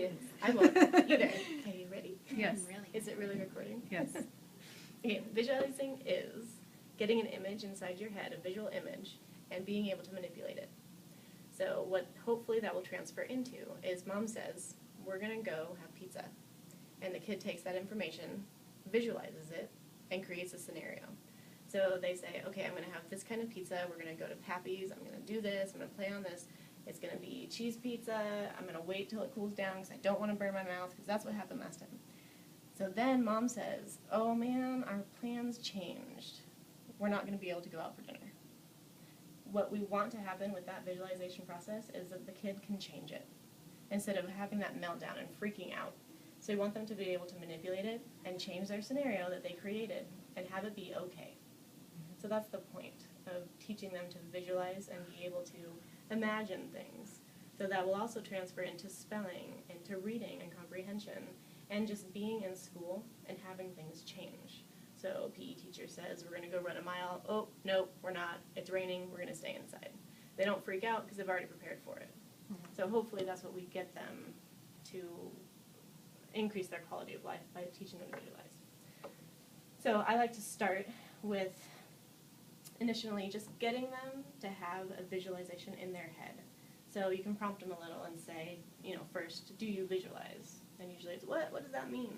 is. I won't either. Okay, you ready? Yes. Is it really recording? Yes. Okay, visualizing is getting an image inside your head, a visual image, and being able to manipulate it. So what hopefully that will transfer into is mom says, we're going to go have pizza. And the kid takes that information, visualizes it, and creates a scenario. So they say, okay, I'm going to have this kind of pizza. We're going to go to Pappy's. I'm going to do this. I'm going to play on this. It's going to be cheese pizza. I'm going to wait till it cools down because I don't want to burn my mouth because that's what happened last time. So then mom says, oh man, our plans changed. We're not going to be able to go out for dinner. What we want to happen with that visualization process is that the kid can change it instead of having that meltdown and freaking out. So we want them to be able to manipulate it and change their scenario that they created and have it be okay. So that's the point of teaching them to visualize and be able to imagine things. So that will also transfer into spelling, into reading and comprehension, and just being in school and having things change. So PE teacher says, we're going to go run a mile. Oh, no, we're not. It's raining. We're going to stay inside. They don't freak out because they've already prepared for it. So hopefully that's what we get them to increase their quality of life by teaching them to visualize. So I like to start with initially just getting them to have a visualization in their head. So you can prompt them a little and say, first, do you visualize? And usually it's, what does that mean?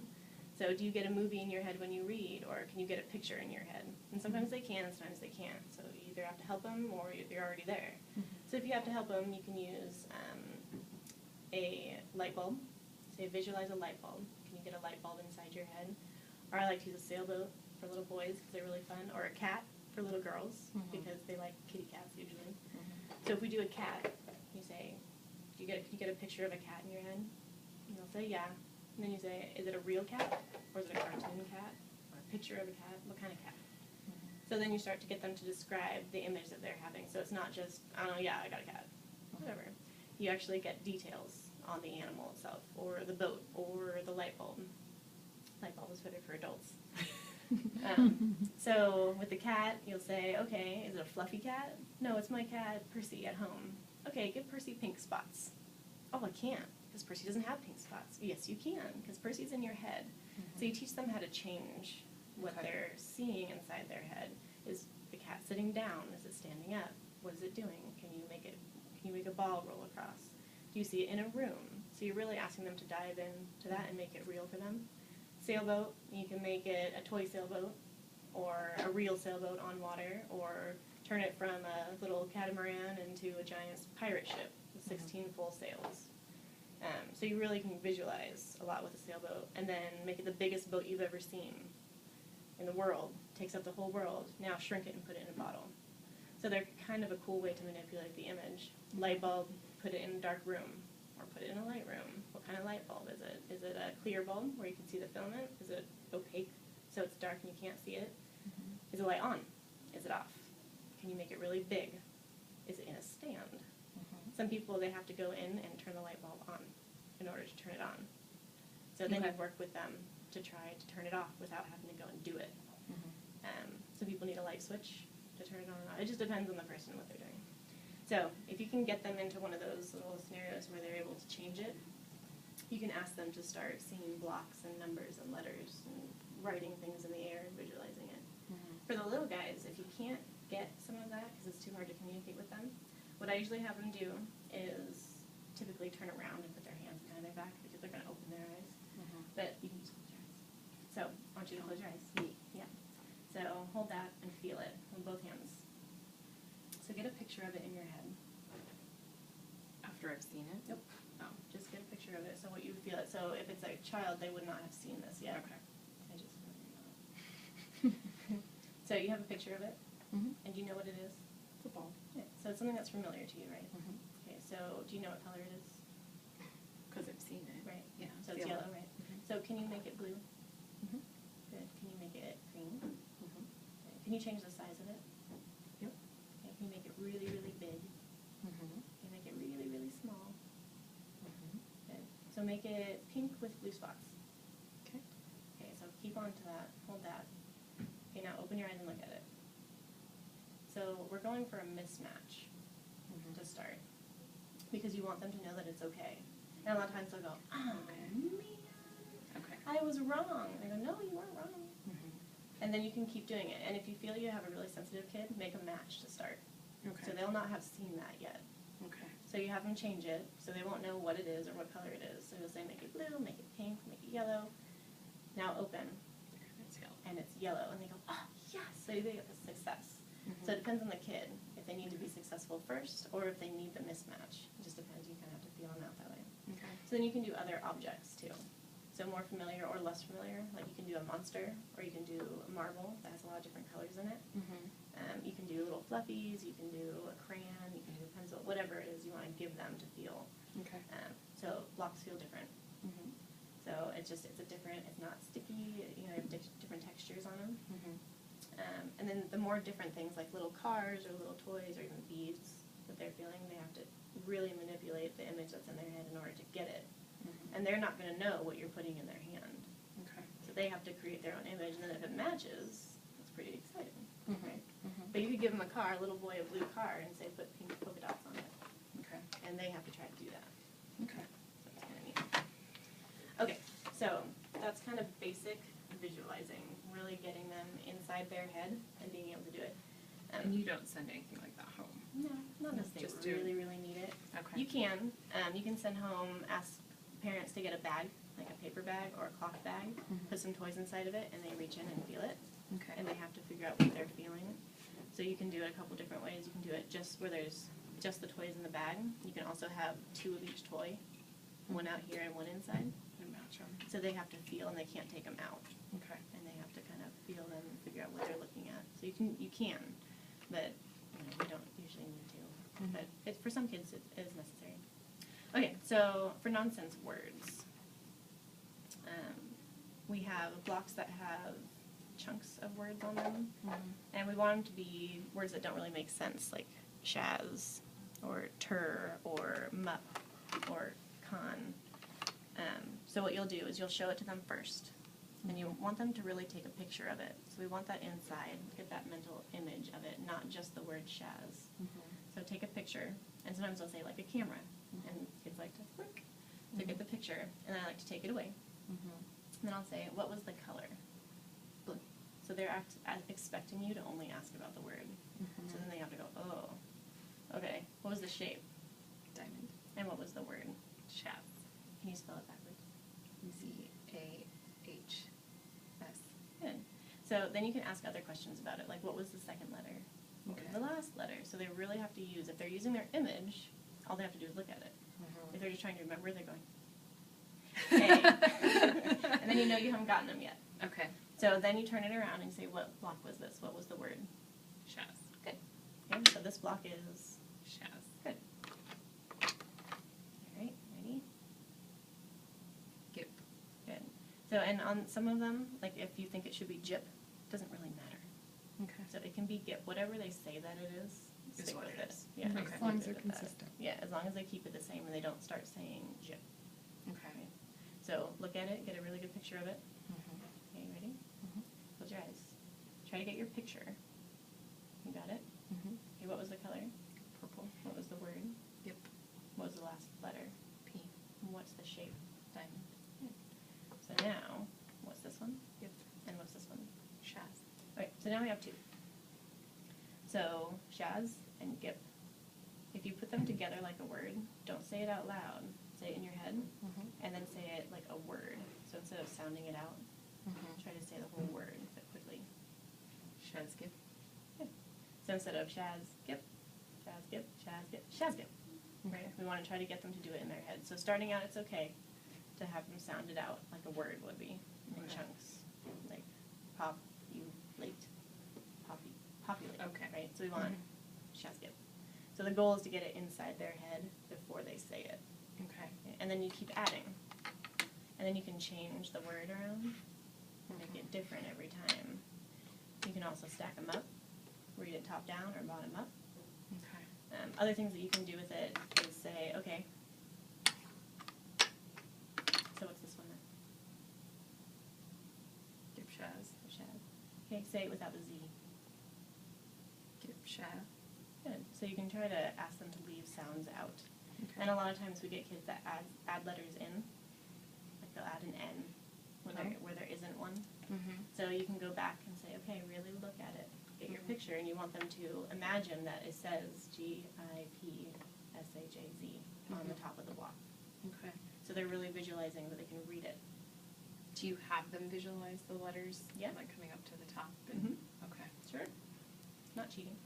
So do you get a movie in your head when you read, or can you get a picture in your head? And sometimes they can, and sometimes they can't. So you either have to help them, or you're already there. So if you have to help them, you can use a light bulb. Say visualize a light bulb. Can you get a light bulb inside your head? Or I like to use a sailboat for little boys because they're really fun, or a cat for little girls because they like kitty cats usually. So if we do a cat, you say, can you get a picture of a cat in your head? And they'll say, yeah. And then you say, is it a real cat? Or is it a cartoon cat? Or a picture of a cat? What kind of cat? So then you start to get them to describe the image that they're having. So it's not just, I don't know, yeah, I got a cat. Whatever. You actually get details on the animal itself, or the boat, or the light bulb. Light bulb is better for adults. So with the cat, you'll say, okay, is it a fluffy cat? No, it's my cat, Percy, at home. Okay, give Percy pink spots. Oh, I can't, because Percy doesn't have pink spots. Yes, you can, because Percy's in your head. So you teach them how to change what they're seeing inside their head. Is the cat sitting down? Is it standing up? What is it doing? Can you make a ball roll across? Do you see it in a room? So you're really asking them to dive into that and make it real for them. Sailboat, you can make it a toy sailboat, or a real sailboat on water, or turn it from a little catamaran into a giant pirate ship with 16 full sails. So you really can visualize a lot with a sailboat, and then make it the biggest boat you've ever seen in the world. Takes up the whole world. Now shrink it and put it in a bottle. So they're kind of a cool way to manipulate the image. Light bulb, put it in a dark room, or put it in a light room. What kind of light bulb is it? Is it a clear bulb where you can see the filament? Is it opaque so it's dark and you can't see it? Is the light on? Is it off? Can you make it really big? Is it in a stand? Some people, they have to go in and turn the light bulb on in order to turn it on. So then you work with them to try to turn it off without having to go and do it. Some people need a light switch to turn it on and off. It just depends on the person and what they're doing. So if you can get them into one of those little scenarios where they're able to change it, you can ask them to start seeing blocks and numbers and letters and writing things in the air and visualizing it. For the little guys, if you can't get some of that because it's too hard to communicate with them, what I usually have them do is typically turn around and put their hands behind their back because they're going to open their eyes. But you can just close your eyes. So I want you to close your eyes. Yeah. So hold that and feel it with both hands. So get a picture of it in your head. After I've seen it? Nope. No, just get a picture of it so what you feel it. So if it's a child, they would not have seen this yet. Okay. I just So you have a picture of it, and you know what it is? It's a ball. Yeah. So it's something that's familiar to you, right? Okay, so do you know what color it is? Because I've seen it. Right. Yeah. So it's yellow, right? So can you make it blue? Good. Can you make it green? Okay. Can you change the size of it? Yep. Okay. Can you make it really, really big? Can you make it really, really small? Good. So make it pink with blue spots. Okay. Okay, so keep on to that. Hold that. Okay, now open your eyes and look at it. So we're going for a mismatch to start because you want them to know that it's okay. And a lot of times they'll go, oh, man, Okay. I was wrong. And I go, no, you weren't wrong. Mhm. And then you can keep doing it. And if you feel you have a really sensitive kid, make a match to start. Okay. So they'll not have seen that yet. Okay. So you have them change it, so they won't know what it is or what color it is. So you'll say, make it blue, make it pink, make it yellow. Now open, It's yellow. and it's yellow. And they go, oh, yes. So they get the success. Mhm. So it depends on the kid, if they need to be successful first or if they need the mismatch. It just depends. You kind of have to feel them out that way. Okay. So then you can do other objects too. So more familiar or less familiar, like you can do a monster or you can do a marble that has a lot of different colors in it. Mhm. You can do little fluffies, you can do a crayon, you can do a pencil, whatever it is you want to give them to feel. Okay. So blocks feel different. Mhm. So it's a different, it's not sticky, you know, they have different textures on them. Mhm. And then the more different things like little cars or little toys or even beads that they're feeling, they have to really manipulate the image that's in their head in order to get it. Mhm. And they're not going to know what you're putting in their hand. Okay. So they have to create their own image, and then if it matches, it's pretty exciting. Mhm. Right? Mhm. But you could give them a car, a little boy a blue car, and say put pink polka dots on it. Okay. And they have to try to do that. Okay. So it's kind of neat. Okay, so that's kind of basic visualizing, really getting them inside their head and being able to do it. And you don't send anything like that home? No, not unless they Just do- really need it. Okay. You can send home, ask parents to get a bag, like a paper bag or a cloth bag, Mhm. put some toys inside of it, and they reach in and feel it. Okay. And they have to figure out what they're feeling. So you can do it a couple different ways. You can do it just where there's just the toys in the bag. You can also have two of each toy, one out here and one inside. And match them. So they have to feel and they can't take them out. Okay. And they have to kind of feel them and figure out what they're looking at. So you can, but you don't usually need to. Mhm. But for some kids it is necessary. Okay, so for nonsense words, we have blocks that have chunks of words on them, Mhm. and we want them to be words that don't really make sense, like shaz, or tur, or mup, or con. So what you'll do is you'll show it to them first, and you want them to really take a picture of it. So we want that inside, get that mental image of it, not just the word shaz. Mhm. So take a picture, and sometimes they'll say like a camera, and kids like to flick to get the picture, and I like to take it away. Mhm. And then I'll say, what was the color? Blue. So they're expecting you to only ask about the word. Mhm. So then they have to go, oh, okay, what was the shape? Diamond. And what was the word? Shaz. Can you spell it backwards? ZAHS. Good. So then you can ask other questions about it, like what was the second letter? What was Okay. the last letter? So they really have to use, if they're using their image, all they have to do is look at it. Mhm. If they're just trying to remember, they're going, hey. And then you know you haven't gotten them yet. Okay. So then you turn it around and say, what block was this? What was the word? Shaz. Good. Okay, so this block is Shaz. good. All right, ready? Gip. Good. So, and on some of them, like if you think it should be jip, doesn't really matter. Okay. So it can be gip, whatever they say that it is, Is stick what with it it. is. Yeah, Okay. stick As long as with they're that. consistent. Yeah, as long as they keep it the same and they don't start saying jip. Okay. So look at it, get a really good picture of it. Mhm. Okay, you ready? Mhm. Close your eyes. Try to get your picture. You got it? Mhm. Okay, what was the color? Purple. What was the word? Yep. What was the last letter? P. And what's the shape? Diamond. So now, what's this one? Yep. And what's this one? Shaz. Okay, so now we have two. So, shaz and gip. If you put them together like a word, don't say it out loud. Say it in your head, Mhm. and then say it like a word. So instead of sounding it out, Mhm. try to say the whole word but quickly. Shaz. Gip. Good. So instead of shaz, gip, shaz, gip, shaz, gip, shaz, gip. Right? Okay. We want to try to get them to do it in their head. So starting out, it's okay to have them sound it out like a word would be in Okay. chunks, like pop, you, late, poppy, populate. Okay. Right. So we want shaz, gip. So the goal is to get it inside their head before they say it, Okay. and then you keep adding, and then you can change the word around and make it different every time. You can also stack them up, read it top down or bottom up. Okay. Other things that you can do with it is say, okay, so what's this one then? Gip. Shaz. Shaz. Okay, say it without the Z. Gip. Shaz. Good. So you can try to ask them to leave sounds out. Okay. And a lot of times we get kids that add letters in, like they'll add an N where there isn't one. Mm-hmm. So you can go back and say, okay, really look at it, get your picture, and you want them to imagine that it says GIPSHAZ on the top of the block. Okay. So they're really visualizing that they can read it. Do you have them visualize the letters? Yeah. Like coming up to the top? Mm-hmm. Okay. Sure. It's not cheating.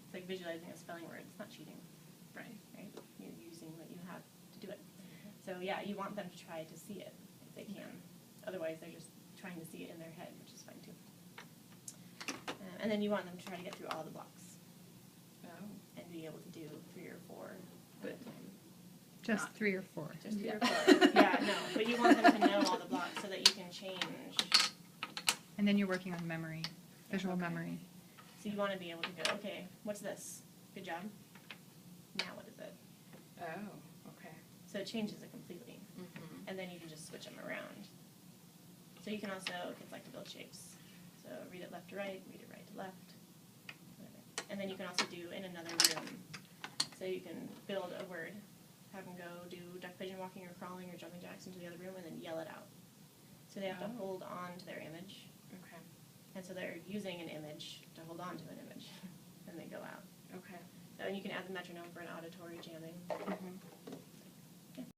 It's like visualizing a spelling word. It's not cheating, Right. right? You're using what you have to do it. So yeah, you want them to try to see it if they can. Otherwise, they're just trying to see it in their head, which is fine too. And then you want them to try to get through all the blocks Oh. and be able to do 3 or 4 at a time. Just Not- 3 or 4. Just 3 or 4. Yeah, no. But you want them to know all the blocks so that you can change. And then you're working on memory, visual Okay. memory. So you want to be able to go, okay, what's this? Good job. Now what is it? Oh. Okay. So it changes it completely. Mm-hmm. And then you can just switch them around. So you can also, kids like to build shapes. So read it left to right, read it right to left, whatever. And then you can also do in another room. So you can build a word, have them go do duck pigeon walking or crawling or jumping jacks into the other room and then yell it out. So they have to Oh. hold on to their image. Okay. And so they're using an image to hold on to an image. And they go out. Okay. So and you can add the metronome for an auditory jamming. Mm-hmm.